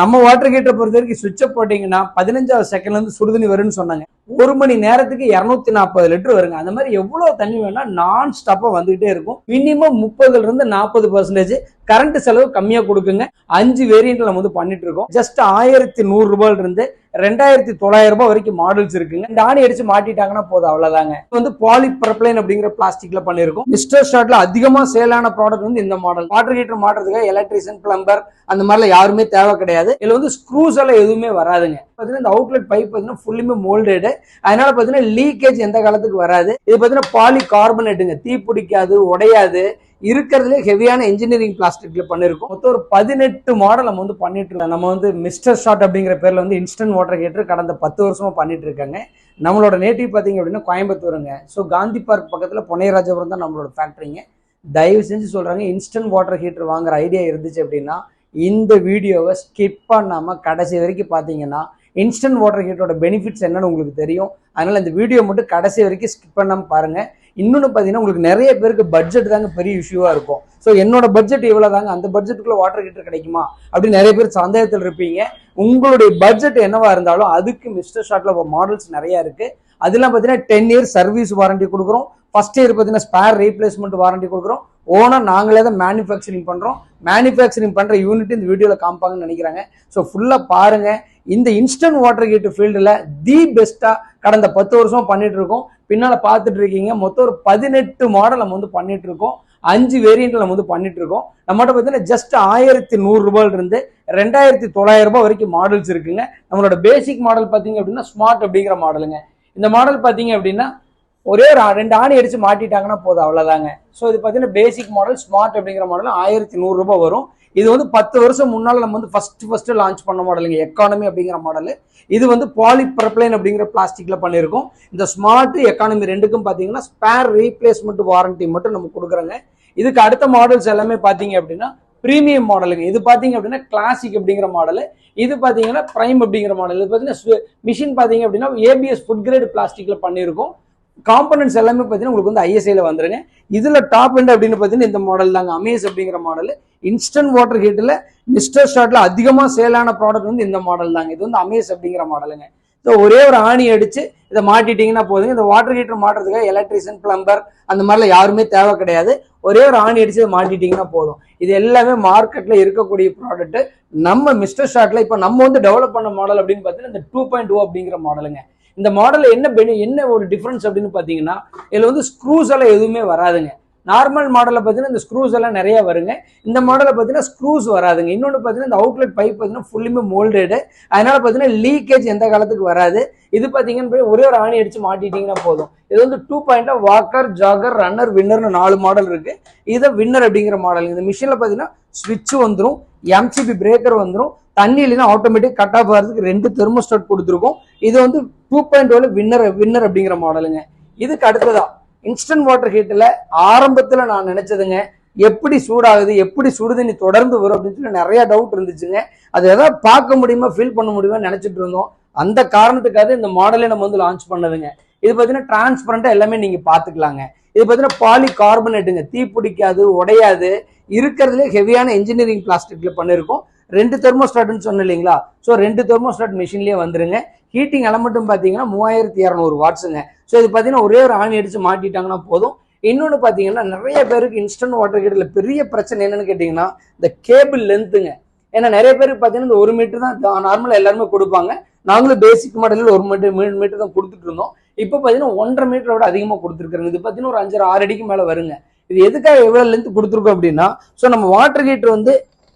நம்ம வாட்டர் ஹீட்டரை பொறுத்த வரைக்கும் சுவிட்சை போட்டீங்கன்னா 15வது செகண்ட்ல இருந்து சுடுதண்ணி வரும்னு சொன்னாங்க. 1 மணி நேரத்துக்கு 240 லிட்டர் வருங்க. அந்த மாதிரி எவ்வளவு தண்ணி வேணா நான் ஸ்டாப்பா வந்துகிட்டே இருக்கும். மினிமம் 30ல இருந்து 40% கரண்ட் செலவு கம்மியா கொடுக்குங்க. 5 வேரியன்ட்ல நம்ம பண்ணிட்டு இருக்கோம். ஜஸ்ட் 1100 ரூபாயில இருந்து 2900 ரூபாய் வரைக்கும் மாடல்ஸ் இருக்குங்க. இந்த ஆணி அடிச்சு மாட்டிட்டாங்கன்னா போதும், அவ்வளவுதாங்க. பாலிப்ரப்ளைன் அப்படிங்கிற பிளாஸ்டிக்ல பண்ணிருக்கோம். மிஸ்டர் ஷாட்ல அதிகமா சேலான ப்ராடக்ட் இந்த மாடல். வாட்டர் ஹீட்டர் மாட்டுறதுக்கு எலக்ட்ரீஷியன், பிளம்பர் அந்த மாதிரிலாம் யாருமே தேவை கிடையாது. இதுல ஸ்க்ரூஸ் எல்லாம் எதுவுமே வராதுங்க. இந்த அவுட்லெட் பைப் ஃபுல்லுமே மோல்டடு. அதனால லீக்கேஜ் எந்த காலத்துக்கு வராது. இது பாலி கார்பனேட்டுங்க, தீ பிடிக்காது, உடையாது. இருக்கிறதுலே ஹெவியான இன்ஜினியரிங் பிளாஸ்டிக்ல பண்ணிருக்கோம். மொத்தம் ஒரு 18 மாடல் நம்ம பண்ணிட்டு இருக்கோம். நம்ம மிஸ்டர் ஷாட் அப்படிங்கிற பேர்ல இன்ஸ்டன்ட் வாட்டர் ஹீட்டர் கடந்த 10 வருஷமா பண்ணிட்டு இருக்காங்க. நம்மளோட நேட்டிவ் பாத்தீங்க அப்படின்னா கோயம்புத்தூருங்க. ஸோ காந்தி பார்க் பக்கத்துல பொன்னையராஜபுரம் தான் நம்மளோட ஃபேக்டரிங்க. தயவு செஞ்சு சொல்றாங்க, இன்ஸ்டன்ட் வாட்டர் ஹீட்டர் வாங்குற ஐடியா இருந்துச்சு அப்படின்னா இந்த வீடியோவை ஸ்கிப் பண்ணாம கடைசி வரைக்கும் பாத்தீங்கன்னா இன்ஸ்டன்ட் வாட்டர் ஹீட்டரோட பெனிஃபிட்ஸ் என்னன்னு உங்களுக்கு தெரியும். அதனால இந்த வீடியோ மட்டும் கடைசி வரைக்கும் ஸ்கிப் பண்ணாம பாருங்க. இன்னொன்று பார்த்தீங்கன்னா உங்களுக்கு நிறைய பேருக்கு பட்ஜெட் தாங்க பெரிய இஷ்யூவா இருக்கும். ஸோ என்னோட பட்ஜெட் இவ்வளோ தாங்க, அந்த பட்ஜெட்டுக்குள்ள வாட்டர் ஹீட்டர் கிடைக்குமா அப்படின்னு நிறைய பேர் சந்தேகத்தில் இருப்பீங்க. உங்களுடைய பட்ஜெட் என்னவா இருந்தாலும் அதுக்கு மிஸ்டர் ஷாட்ல மாடல்ஸ் நிறைய இருக்கு. அதெல்லாம் பார்த்தீங்கன்னா 10 இயர்ஸ் சர்வீஸ் வாரண்டி கொடுக்குறோம். ஃபர்ஸ்ட் இயர் பார்த்தீங்கன்னா ஸ்பேர் ரீப்ளேஸ்மெண்ட் வாரண்டி கொடுக்குறோம். ஓனா நாங்களே தான் மேனுஃபேக்சரிங் பண்றோம். மேனுஃபேக்சரிங் பண்ற யூனிட் இந்த வீடியோல காமிப்பாங்கன்னு நினைக்கிறாங்க. ஸோ ஃபுல்லா பாருங்க. இந்த இன்ஸ்டன்ட் வாட்டர் ஹீட்டர் ஃபீல்டுல தி பெஸ்டா கடந்த 10 வருஷமா பண்ணிட்டு இருக்கோம். பின்னால பார்த்துட்டு இருக்கீங்க. மொத்தம் ஒரு 18 மாடல் நம்ம பண்ணிட்டு இருக்கோம். 5 வேரியன்ட்ல நம்ம பண்ணிட்டு இருக்கோம். நம்மகிட்ட பார்த்தீங்கன்னா ஜஸ்ட் 1100 ரூபாயில இருந்து 2900 ரூபாய் வரைக்கும் மாடல்ஸ் இருக்குங்க. நம்மளோட பேசிக் மாடல் பார்த்தீங்க அப்படின்னா ஸ்மார்ட் அப்படிங்கிற மாடலுங்க. இந்த மாடல் பார்த்தீங்க அப்படின்னா ஒரே ஒரு 2 ஆணி அடிச்சு மாட்டிட்டாங்கன்னா போதும், அவ்வளவுதாங்க. ஸோ இது பார்த்தீங்கன்னா பேசிக் மாடல் ஸ்மார்ட் அப்படிங்கிற மாடல் 1100 ரூபாய் வரும். இது 10 வருஷம் முன்னால நம்ம ஃபர்ஸ்ட் லான்ச் பண்ண மாடலுங்க, எக்கானமி அப்படிங்கிற மாடல். இது பாலிப்ரப்ளைன் அப்படிங்கிற பிளாஸ்டிக்ல பண்ணிருக்கோம். இந்த ஸ்மார்ட் எக்கானமி ரெண்டுக்கும் பாத்தீங்கன்னா ஸ்பேர் ரீப்ளேஸ்மெண்ட் வாரண்டி மட்டும் நம்ம கொடுக்குறோங்க. இதுக்கு அடுத்த மாடல்ஸ் எல்லாமே பாத்தீங்க அப்படின்னா பிரீமியம் மாடலுங்க. இது பாத்தீங்க அப்படின்னா கிளாசிக் அப்படிங்கிற மாடல். இது பாத்தீங்கன்னா பிரைம் அப்படிங்கிற மாடல். இது பாத்தீங்கன்னா மிஷின் பாத்தீங்க அப்படின்னா ஏபிஎஸ் ஃபுட் கிரேட் பிளாஸ்டிக்ல பண்ணிருக்கோம். காம்பனன்ட்ஸ் எல்லாமே பார்த்தீங்கன்னா உங்களுக்கு ஐஎஸ்ஐல வந்துருங்க. இதுல டாப் எண்ட் அப்படின்னு பார்த்தீங்கன்னா இந்த மாடல் தாங்க, அமேஸ் அப்படிங்கிற மாடல். இன்ஸ்டன்ட் வாட்டர் ஹீட்டர்ல மிஸ்டர் ஷாட்ல அதிகமா சேலான ப்ராடக்ட் இந்த மாடல் தாங்க. இது அமேஸ் அப்படிங்கிற மாடலுங்க. ஸோ ஒரே ஒரு ஆணி அடிச்சு இதை மாட்டிட்டீங்கன்னா போதுங்க. இந்த வாட்டர் ஹீட்டர் மாட்டுறதுக்காக எலக்ட்ரீஷியன், பிளம்பர் அந்த மாதிரிலாம் யாருமே தேவை கிடையாது. ஒரே ஒரு ஆணி அடிச்சு இதை மாட்டிட்டீங்கன்னா போதும். இது எல்லாமே மார்க்கெட்ல இருக்கக்கூடிய ப்ராடக்ட். நம்ம மிஸ்டர் ஷாட்ல இப்போ நம்ம டெவலப் பண்ண மாடல் அப்படின்னு பார்த்தீங்கன்னா இந்த 2.0 அப்படிங்கிற மாடலுங்க. இந்த மாடல் என்ன ஒரு டிஃபரன்ஸ் அப்படின்னு பாத்தீங்கன்னா இதுல ஸ்க்ரூஸ் எல்லாம் எதுவுமே வராதுங்க. நார்மல் மாடல்ல பாத்தீங்கன்னா இந்த ஸ்க்ரூஸ் எல்லாம் நிறைய வருங்க. இந்த மாடல்ல பாத்தீங்கன்னா ஸ்க்ரூஸ் வராதுங்க. இன்னொன்று பாத்தீங்கன்னா இந்த அவுட்லெட் பைப் பாத்தீங்கன்னா ஃபுல்லுமே மோல்டடு. அதனால பாத்தீங்கன்னா லீக்கேஜ் எந்த காலத்துக்கு வராது. இது பாத்தீங்கன்னா ஒரே ஒரு ஆணி அடிச்சு மாட்டிட்டீங்கன்னா போதும். இது 2.0 வாக்கர், ஜாகர், ரன்னர், வின்னர்னு 4 மாடல் இருக்கு. இது வின்னர் அப்படிங்கிற மாடல். இந்த மிஷின்ல பாத்தீங்கன்னா ஸ்விட்ச் வந்துடும், எம்சிபி பிரேக்கர் வந்துடும், தண்ணி இல்லைன்னா ஆட்டோமேட்டிக் கட் ஆஃப் ஆகிறதுக்கு 2 தெர்மோஸ்டாட் கொடுத்துருக்கோம். இது 2.0 வின்னர் அப்படிங்கிற மாடலுங்க. இதுக்கு அடுத்ததா இன்ஸ்டன்ட் வாட்டர் ஹீட்டர்ல ஆரம்பத்துல நான் நினைச்சதுங்க, எப்படி சூடாகுது, எப்படி சுடுதண்ணி தொடர்ந்து வரும் அப்படின்னு சொல்லி நிறைய டவுட் இருந்துச்சுங்க. அது எதாவது பார்க்க முடியுமா, ஃபீல் பண்ண முடியுமா நினைச்சிட்டு இருந்தோம். அந்த காரணத்துக்காக இந்த மாடலே நம்ம லான்ச் பண்ணதுங்க. இது பார்த்தீங்கன்னா டிரான்ஸ்பரண்டா எல்லாமே நீங்க பாத்துக்கலாங்க. இது பார்த்தீங்கன்னா பாலி கார்பனேட்டுங்க, தீ பிடிக்காது, உடையாது. இருக்கிறதுலே ஹெவியான இன்ஜினியரிங் பிளாஸ்டிக்ல பண்ணிருக்கோம். 2 தெர்மோஸ்டாட்னு சொன்ன இல்லைங்களா? ஸோ 2 தெர்மோஸ்டாட் மிஷின்லயே வந்துருங்க. ஹீட்டிங் எலமெண்ட்டும் பார்த்தீங்கன்னா 3200 வாட்ஸுங்க. ஸோ இது பார்த்தீங்கன்னா ஒரே ஒரு ஆணி அடிச்சு மாட்டிட்டாங்கன்னா போதும். இன்னொன்று பார்த்தீங்கன்னா நிறைய பேருக்கு இன்ஸ்டன்ட் வாட்டர் ஹீட்டர்ல பெரிய பிரச்சனை என்னன்னு கேட்டிங்கன்னா இந்த கேபிள் லென்த்துங்க. ஏன்னா நிறைய பேருக்கு பார்த்தீங்கன்னா இந்த 1 மீட்டர் தான் நார்மலாக எல்லாருமே கொடுப்பாங்க. நாங்களும் பேசிக் மாடலில் 1 மீட்டர் தான் கொடுத்துட்டு இருந்தோம். இப்போ பார்த்தீங்கன்னா 1.5 மீட்டரை விட அதிகமாக கொடுத்துருக்காங்க. இது பார்த்தீங்கன்னா ஒரு 5-6 அடிக்கு மேலே வருங்க. இது எதுக்காக எவ்வளோ லென்த் கொடுத்துருக்கோம் அப்படின்னா, ஸோ நம்ம வாட்டர் ஹீட்டர்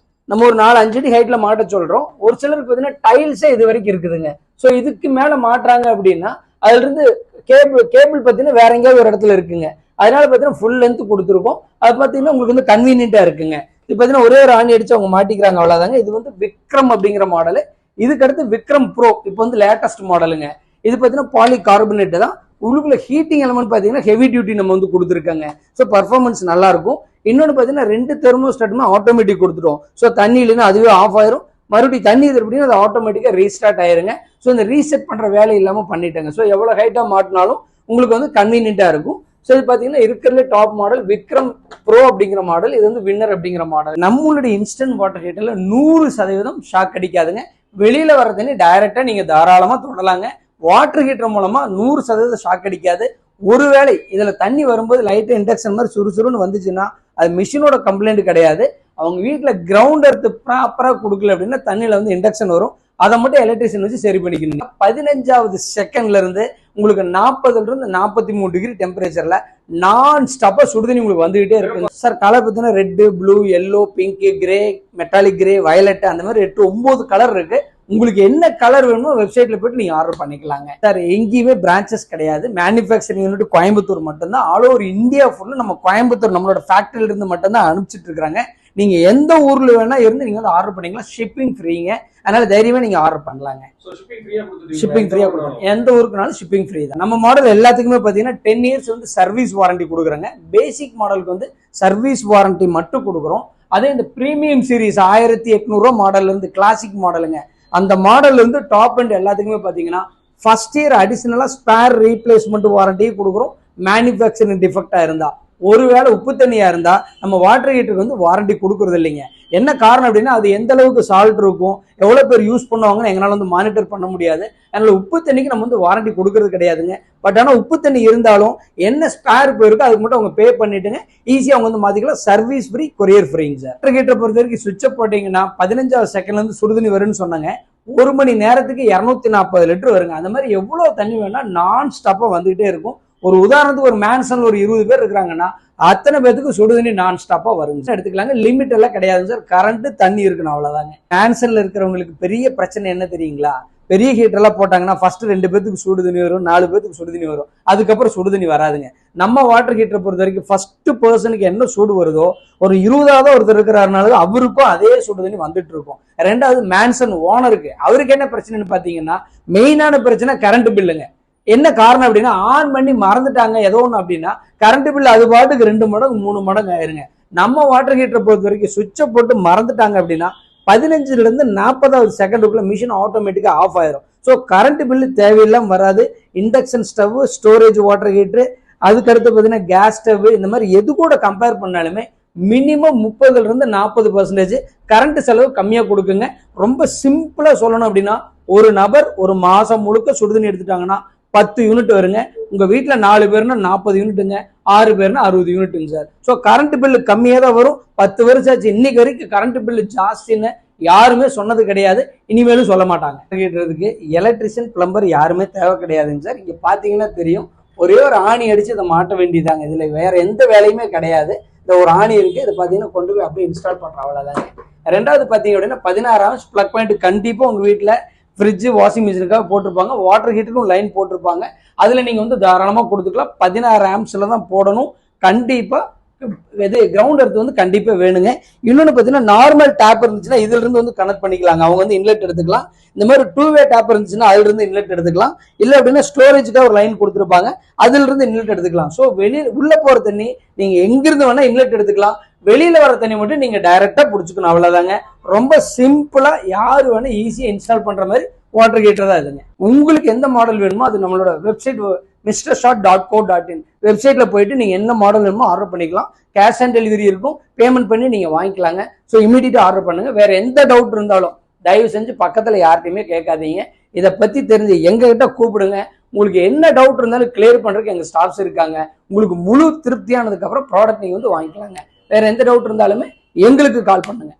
நம்ம ஒரு 4-5 அடி ஹைட்ல மாட்ட சொல்றோம். ஒரு சிலருக்கு பார்த்தீங்கன்னா டைல்ஸே இது வரைக்கும் இருக்குதுங்க. ஸோ இதுக்கு மேல மாட்டுறாங்க அப்படின்னா அதுல இருந்து கேபிள் பார்த்தீங்கன்னா வேற எங்கேயாவது ஒரு இடத்துல இருக்குங்க. அதனால பார்த்தீங்கன்னா ஃபுல் லென்த் கொடுத்துருக்கோம். அது பார்த்தீங்கன்னா உங்களுக்கு கன்வீனியன்டா இருக்குங்க. இது பார்த்தீங்கன்னா ஒரே ஒரு ஆணி அடிச்சு அவங்க மாட்டிக்கிறாங்க, அவ்வளவுதாங்க. இது விக்ரம் அப்படிங்கிற மாடல். இதுக்கு அடுத்து விக்ரம் ப்ரோ இப்போ லேட்டஸ்ட் மாடலுங்க. இது பார்த்தீங்கன்னா பாலி கார்பனேட் தான். உள்ளுக்குள்ள ஹீட்டிங் எலமெண்ட் பார்த்தீங்கன்னா ஹெவி டியூட்டி நம்ம கொடுத்துருக்காங்க. ஸோ பர்ஃபார்மன்ஸ் நல்லா இருக்கும். இன்னொன்று பார்த்தீங்கன்னா 2 தெர்மோஸ்டாட்டுமே ஆட்டோமேட்டிக் கொடுத்துட்டோம். ஸோ தண்ணி இல்லைன்னா அதுவே ஆஃப் ஆயிரும். மறுபடியும் தண்ணி இது அப்படின்னா அது ஆட்டோமேட்டிக்காக ரீஸ்டார்ட் ஆயிருங்க. ஸோ இந்த ரீசெட் பண்ற வேலை இல்லாமல் பண்ணிட்டாங்க. ஸோ எவ்வளோ ஹைட்டாக மாட்டினாலும் உங்களுக்கு கன்வீனியன்ட்டா இருக்கும். ஸோ இது பார்த்தீங்கன்னா இருக்கிறதுல டாப் மாடல் விக்ரம் ப்ரோ அப்படிங்கிற மாடல். இது வந்து வின்னர் அப்படிங்கிற மாடல். நம்மளுடைய இன்ஸ்டன்ட் வாட்டர் ஹீட்டர்ல 100% ஷாக் அடிக்காதுங்க. வெளியில வர தண்ணி டைரக்டா நீங்க தாராளமா தொடலாங்க. வாட்டர் ஹீட்டர் மூலமா 100% ஷாக் அடிக்காது. ஒருவேளை இதுல தண்ணி வரும்போது லைட்டா இண்டக்ஷன் மாதிரி சுறுசுறுன்னு வந்துச்சுன்னா அது மிஷினோட கம்ப்ளைண்ட் கிடையாது. அவங்க வீட்டுல கிரவுண்ட் எர்த் ப்ராப்பரா கொடுக்கல அப்படின்னா தண்ணியில வந்து இண்டக்ஷன் வரும். அதை மட்டும் எலக்ட்ரிஷியன் வச்சு சரி பண்ணிக்கணும். 15வது செகண்ட்ல இருந்து உங்களுக்கு 40ல இருந்து 43 டிகிரி டெம்பரேச்சர்ல நான் ஸ்டாப்பா சுடுதண்ணி உங்களுக்கு வந்துகிட்டே இருக்கு. சார் கலர் பார்த்தீங்கன்னா red, blue, yellow, pink, grey, metallic grey, violet அந்த மாதிரி 8 9 கலர் இருக்கு. உங்களுக்கு என்ன கலர் வேணுமோ வெப்சைட்ல போயிட்டு நீங்க ஆர்டர் பண்ணிக்கலாங்க. சார் எங்கேயுமே பிரான்ச்சஸ் கிடையாது. மேனுஃபேக்சரிங் யூனிட் கோயம்புத்தூர் மட்டும்தான். ஆல் ஓவர் இந்தியா ஃபுல்லா நம்ம கோயம்புத்தூர் நம்மளோட ஃபேக்டரியில இருந்து மட்டும்தான் அனுப்பிச்சிட்டு இருக்காங்க. நீங்க எந்த ஊர்ல வேணா இருந்து நீங்க வந்து ஆர்டர் பண்ணிக்கலாம். ஷிப்பிங் ஃப்ரீங்க. அதனால தைரியமா நீங்க ஆர்டர் பண்ணலாங்க. ஷிப்பிங் ஃப்ரீயா கொடுக்குறோம். எந்த ஊருக்குனாலும் ஷிப்பிங் ஃப்ரீ தான். நம்ம மாடல் எல்லாத்துக்குமே பாத்தீங்கன்னா 10 இயர்ஸ் வந்து சர்வீஸ் வாரண்டி கொடுக்குறாங்க. பேசிக் மாடலுக்கு வந்து சர்வீஸ் வாரண்டி மட்டும் கொடுக்குறோம். அதே இந்த பிரீமியம் சீரிஸ் 1800 மாடல்ல இருந்து கிளாசிக் மாடலுங்க, அந்த மாடல்ல இருந்து டாப் அண்ட் எல்லாத்துக்குமே பாத்தீங்கன்னா ஃபர்ஸ்ட் இயர் அடிஷனலா ஸ்பேர் ரீப்ளேஸ்மெண்ட் வாரண்டி கொடுக்குறோம். மேனுஃபேக்சரிங் டிஃபெக்டா இருந்தா, ஒருவேளை உப்பு தண்ணியா இருந்தா நம்ம வாட்டர் ஹீட்டருக்கு வந்து வாரண்டி கொடுக்கறது இல்லைங்க. என்ன காரணம் அப்படின்னா அது எந்த அளவுக்கு சால்ட் இருக்கும், எவ்வளவு பேர் யூஸ் பண்ணுவாங்கன்னு எங்களால வந்து மானிட்டர் பண்ண முடியாது. அதனால உப்பு தண்ணிக்கு நம்ம வந்து வாரண்டி கொடுக்கறது கிடையாதுங்க. பட் ஆனா உப்பு தண்ணி இருந்தாலும் என்ன ஸ்பேர் போயிருக்கோ அதுக்கு மட்டும் அவங்க பே பண்ணிட்டுங்க ஈஸியா அவங்க வந்து மாத்திக்கலாம். சர்வீஸ் ஃப்ரீ, கொரியர் ஃப்ரீங்க சார். வாட்டர் ஹீட்டரை பொறுத்த வரைக்கும் சுவிட்சை போட்டீங்கன்னா 15வது செகண்ட்ல இருந்து சுடுதண்ணி வரும்னு சொன்னாங்க. 1 மணி நேரத்துக்கு 240 லிட்டர் வருங்க. அந்த மாதிரி எவ்வளவு தண்ணி வேணா நான் ஸ்டாப்பா வந்துகிட்டே இருக்கும். ஒரு உதாரணத்துக்கு ஒரு மேன்சன்ல ஒரு 20 பேர் இருக்கிறாங்கன்னா அத்தனை பேருக்கு சுடுதண்ணி நான் ஸ்டாப்பா வருங்க சார். எடுத்துக்கலாங்க. லிமிட் எல்லாம் கிடையாது சார். கரண்ட் தண்ணி இருக்கணும் அவ்வளவுதாங்க. மேன்சன்ல இருக்கிறவங்களுக்கு பெரிய பிரச்சனை என்ன தெரியுங்களா? பெரிய ஹீட்டர் எல்லாம் போட்டாங்கன்னா ஃபர்ஸ்ட் 2 பேருக்கு சுடுதண்ணி வரும், 4 பேருக்கு சுடுதண்ணி வரும். அதுக்கப்புறம் சுடுதண்ணி வராதுங்க. நம்ம வாட்டர் ஹீட்டரை பொறுத்த வரைக்கும் ஃபர்ஸ்ட் பர்சனுக்கு என்ன சூடு வருதோ, ஒரு 20வது ஒருத்தர் இருக்கிறாருனாலும் அவருக்கும் அதே சுடுதண்ணி வந்துட்டு இருக்கும். ரெண்டாவது மேன்சன் ஓனருக்கு அவருக்கு என்ன பிரச்சனைன்னு பாத்தீங்கன்னா மெயினான பிரச்சனை கரண்ட் பில்லுங்க. என்ன காரணம் அப்படின்னா ஆன் பண்ணி மறந்துட்டாங்க ஏதோ ஒன்று அப்படின்னா கரண்ட் பில் அது பாட்டுக்கு 2 மடங்கு 3 மடங்கு ஆயிருங்க. நம்ம வாட்டர் ஹீட்டரை பொறுத்த வரைக்கும் சுவிட்சை போட்டு மறந்துட்டாங்க அப்படின்னா 15ல இருந்து 40வது செகண்டுக்குள்ள மிஷின் ஆட்டோமேட்டிக்கா ஆஃப் ஆயிரும். ஸோ கரண்ட் பில்லு தேவையில்லாம வராது. Induction stove, storage water heater, அதுக்கு அடுத்து பார்த்தீங்கன்னா கேஸ் ஸ்டவ், இந்த மாதிரி எது கூட கம்பேர் பண்ணாலுமே மினிமம் 30ல இருந்து 40% கரண்ட் செலவு கம்மியா கொடுக்குங்க. ரொம்ப சிம்பிளா சொல்லணும் அப்படின்னா ஒரு நபர் ஒரு மாசம் முழுக்க சுடுதண்ணி எடுத்துட்டாங்கன்னா 10 யூனிட் வருங்க. உங்க வீட்டுல 4 பேர்னா 40 யூனிட்டுங்க, 6 பேர்னா 60 யூனிட்டுங்க சார். ஸோ கரண்ட் பில்லு கம்மியா தான் வரும். 10 வருஷம் ஆச்சு, இன்னைக்கு வரைக்கும் கரண்ட் பில்லு ஜாஸ்தின்னு யாருமே சொன்னது கிடையாது, இனிமேலும் சொல்ல மாட்டாங்க. கேட்டுறதுக்கு எலக்ட்ரிஷியன், பிளம்பர் யாருமே தேவை கிடையாதுங்க சார். இங்க பாத்தீங்கன்னா தெரியும், ஒரே ஒரு ஆணி அடிச்சு இதை மாட்ட வேண்டியதாங்க. இதுல வேற எந்த வேலையுமே கிடையாது. இந்த ஒரு ஆணி இருக்கு, இதை பாத்தீங்கன்னா கொண்டு போய் அப்படியே இன்ஸ்டால் பண்றோம், அவ்வளவுதாங்க. ரெண்டாவது பாத்தீங்க அப்படின்னா 16 ஆம்ஸ் பிளக் பாயிண்ட் கண்டிப்பா உங்க வீட்டுல ஃப்ரிட்ஜ், வாஷிங் மிஷினுக்காக போட்டிருப்பாங்க. வாட்டர் ஹீட்டருக்கும் லைன் போட்டிருப்பாங்க. அதுல நீங்க வந்து தாராளமா கொடுத்துக்கலாம். 16 ஆம்ஸ்ல தான் போடணும். கண்டிப்பா இது கிரவுண்ட் எர்த் வந்து கண்டிப்பா வேணுங்க. இன்னொன்னு பாத்தீங்கன்னா நார்மல் டேப் இருந்துச்சுன்னா இதுல இருந்து வந்து கனெக்ட் பண்ணிக்கலாங்க. அவங்க வந்து இன்லெட் எடுத்துக்கலாம். இந்த மாதிரி 2-வே டேப் இருந்துச்சுன்னா அதுல இருந்து இன்லெட் எடுத்துக்கலாம். இல்ல அப்படின்னா ஸ்டோரேஜ்க்காக ஒரு லைன் கொடுத்துருப்பாங்க, அதுல இருந்து இன்லெட் எடுத்துக்கலாம். ஸோ வெளியே உள்ள போற தண்ணி நீங்க எங்கிருந்து வேணா இன்லெட் எடுத்துக்கலாம். வெளியில வர தண்ணி மட்டும் நீங்க டைரக்டா புடிச்சுக்கணும், அவ்வளவுதாங்க. ரொம்ப சிம்பிளா யாரு வேணா ஈஸியா இன்ஸ்டால் பண்ற மாதிரி வாட்டர் ஹீட்டர் தான் இதுங்க. உங்களுக்கு எந்த மாடல் வேணுமோ அது நம்மளோட வெப்சைட் mrshot.co.in வெப்சைட்ல போயிட்டு நீங்க என்ன மாடல் வேணுமோ ஆர்டர் பண்ணிக்கலாம். கேஷ் ஆன் டெலிவரி இருக்கும், பேமெண்ட் பண்ணி நீங்க வாங்கிக்கலாங்க. ஸோ இமீடியட்டா ஆர்டர் பண்ணுங்க. வேற எந்த டவுட் இருந்தாலும் தயவு செஞ்சு பக்கத்துல யார்ட்டையுமே கேட்காதீங்க. இதை பத்தி தெரிஞ்சு எங்க கிட்ட கூப்பிடுங்க. உங்களுக்கு என்ன டவுட் இருந்தாலும் கிளியர் பண்றதுக்கு எங்க ஸ்டாஃப்ஸ் இருக்காங்க. உங்களுக்கு முழு திருப்தியானதுக்கு அப்புறம் ப்ராடக்ட் நீங்க வந்து வாங்கிக்கலாங்க. வேற எந்த டவுட் இருந்தாலுமே எங்களுக்கு கால் பண்ணுங்க.